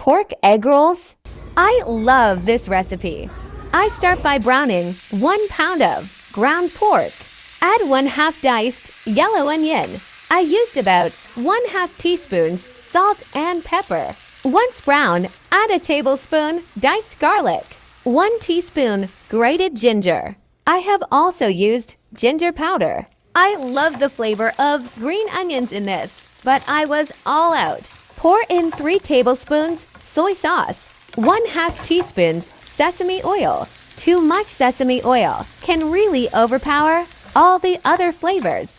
Pork egg rolls? I love this recipe. I start by browning 1 pound of ground pork. Add 1/2 diced yellow onion. I used about 1/2 teaspoons salt and pepper. Once brown, add a tablespoon diced garlic, 1 teaspoon grated ginger. I have also used ginger powder. I love the flavor of green onions in this, but I was all out. Pour in 3 tablespoons soy sauce, 1/2 teaspoons sesame oil. Too much sesame oil can really overpower all the other flavors.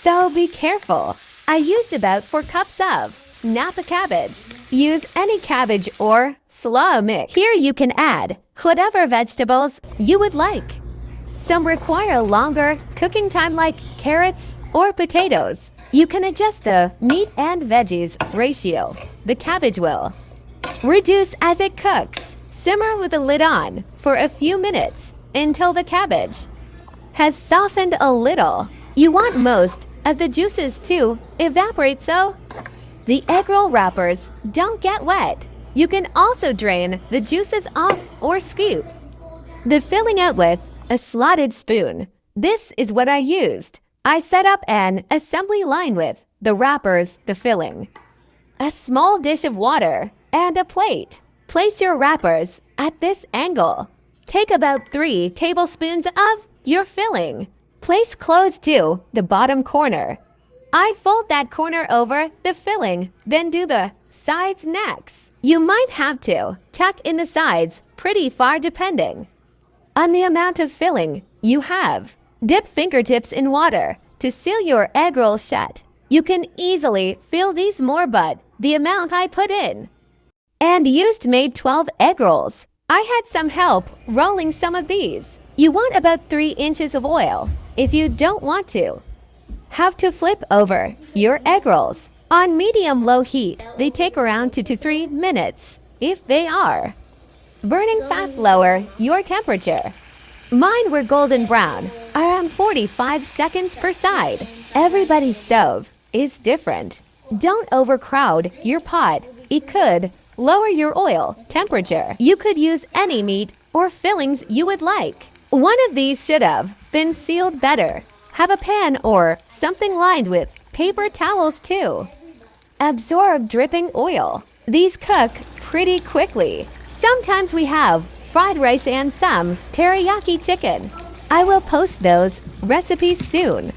So be careful. I used about 4 cups of NAPA cabbage. Use any cabbage or slaw mix. Here you can add whatever vegetables you would like. Some require longer cooking time like carrots or potatoes. You can adjust the meat and veggies ratio. The cabbage will reduce as it cooks. Simmer with the lid on for a few minutes until the cabbage has softened a little. You want most of the juices to evaporate so the egg roll wrappers don't get wet. You can also drain the juices off or scoop the filling out with a slotted spoon. This is what I used. I set up an assembly line with the wrappers, the filling, a small dish of water, and a plate. Place your wrappers at this angle. Take about 3 tablespoons of your filling. Place close to the bottom corner. I fold that corner over the filling, then do the sides next. You might have to tuck in the sides pretty far depending on the amount of filling you have. Dip fingertips in water to seal your egg roll shut. You can easily fill these more but the amount I put in and used made 12 egg rolls. I had some help rolling some of these. You want about 3 inches of oil. If you don't want to, have to flip over your egg rolls. On medium-low heat, they take around 2 to 3 minutes. If they are burning fast, lower your temperature. Mine were golden brown, around 45 seconds per side. Everybody's stove is different. Don't overcrowd your pot. It could lower your oil temperature. You could use any meat or fillings you would like. One of these should have been sealed better. Have a pan or something lined with paper towels too. Absorb dripping oil. These cook pretty quickly. Sometimes we have fried rice and some teriyaki chicken. I will post those recipes soon.